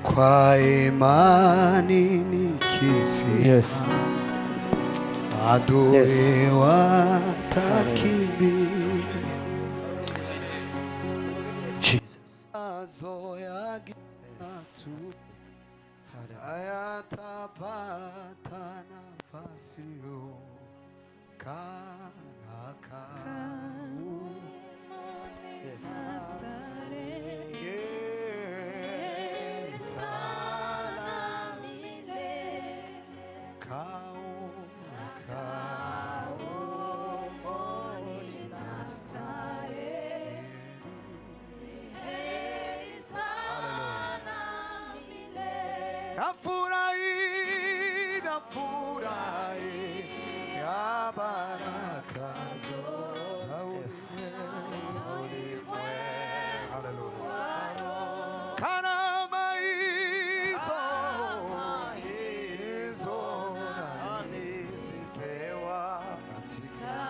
kwa imani nikisema adui watakimbia. Jesus azoya gitu hayatapata nafasi kanaka. Nafurahi ya baraka za ulimwengu. Hallelujah. Karama hizo nalizipewa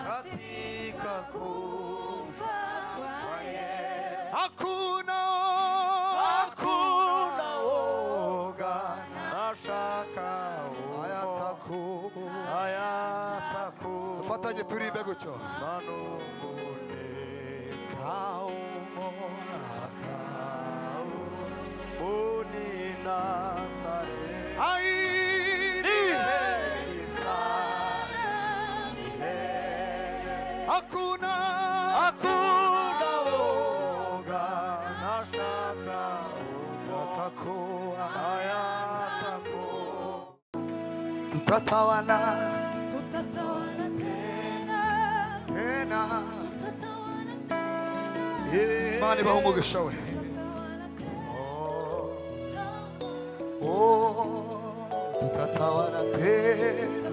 katika kufa kwa Yesu. Hakuna woga na shaka hayataku. Fatanye turibe gutyo. Hakuna woga na shaka hayataku. Tutatawala tena. Mani bahumugisha we. Tutatawala tena.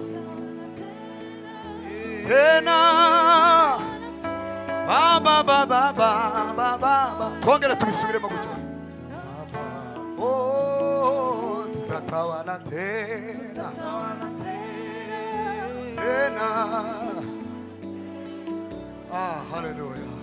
Baba twongere tubisubiremo gutyo. Tutatawala tena. Hallelujah.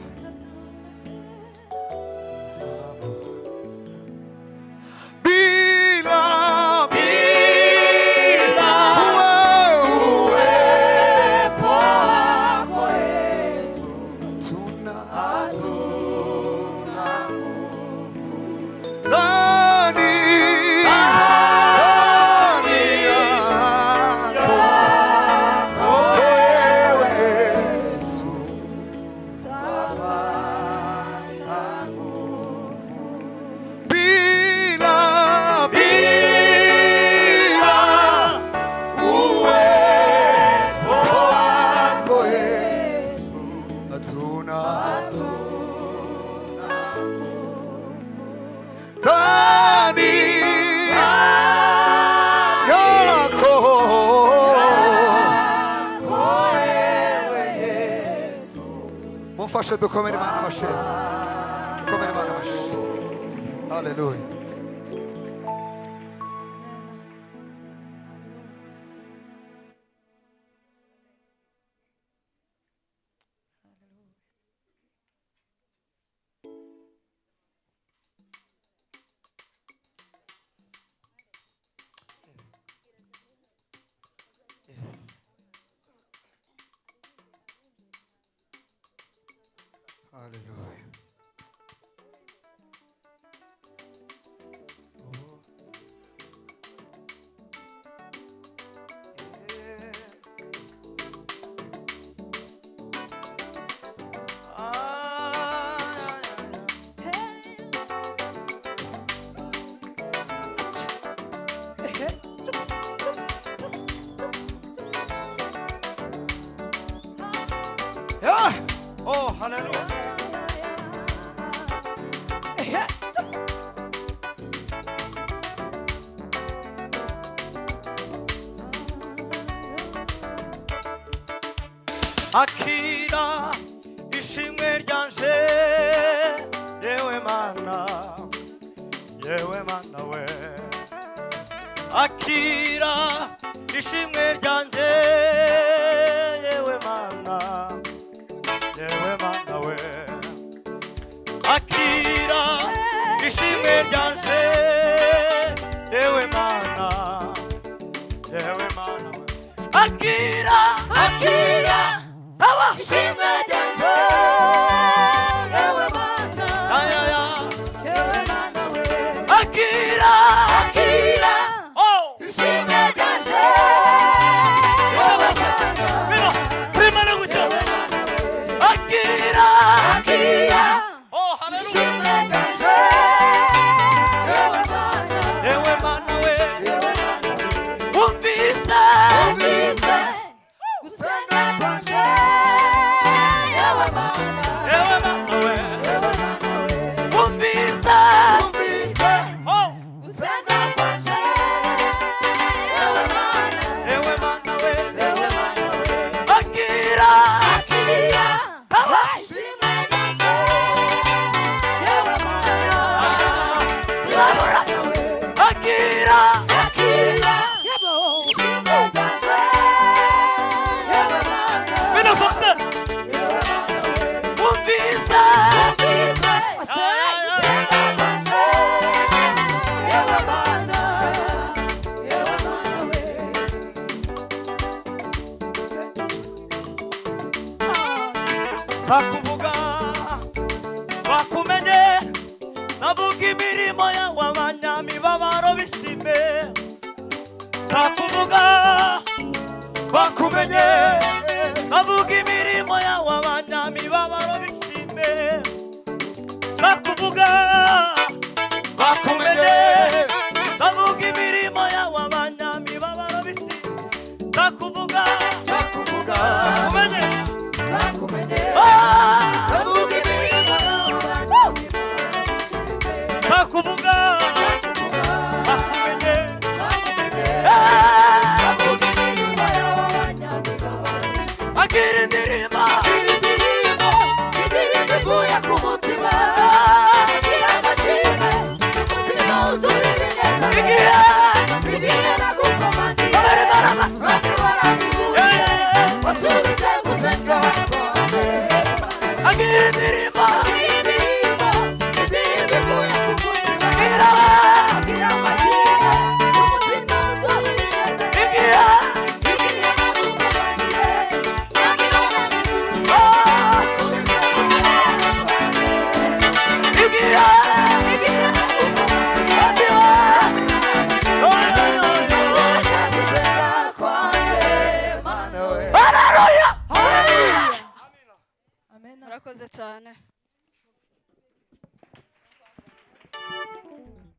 Mufashe dukomere Imana amashyi. Dukomere Imana amashyi. Hallelujah. Hallelujah. Oh, hallelujah. Akira ishimwe ryanje yewe mana we. Akira ishimwe ryanje yewe mana ishimwe ryanje yewe mana ayaya yewe mana we akira akira oh ishimwe ryanje yewe mana bino prima no gucyo akira akira oh haleluya ishimwe ryanje yewe mana yewe mana we yewe mana umvise umvise gusenga kwanje yewe mana yewe mana we yewe mana we umvise umvise oh gusenga kwanje yewe mana yewe mana we yewe mana we akira akira sawa ishimwe ryanje yewe mana zabura akira akira ishimwe ryanje yewe mana bino fakta yewe mana we umvise umvise gusenga kwanje yewe mana yewe mana we sakuvuga bakumenye navuga imirimo yawe abanyamibabaro bishime sakuvuga bakumenye navuga imirimo yawe abanyamibabaro bishime sakuvuga bakumenye navuga imirimo yawe abanyamibabaro bishime sakuvuga sakuvuga umenye bakumenye ah bavuga imirimo y'abantu sakuvuga sakuvuga bakumenye bakumenye ah bavuga imirimo y'abanyamibabaro agira indirimbo indirimbo indirimbo ivuye ku mutima agira amashimwe umutima wuzuye ibineza igihe igihe nagukomangiye bari baramasa bari barabihuye wasubije gusenga kwanjye agira indirimbo indirimbo indirimbo ivuye ku mutima agira agira amashimwe umutima wuzuye ibineza igihe igihe nagukomangiye bari barabihuye ah wasubije gusenga kwanjye igihe igihe nagukomangiye agira wasubije gusenga kwanjye mana we haleluya haleluya murakoze cyane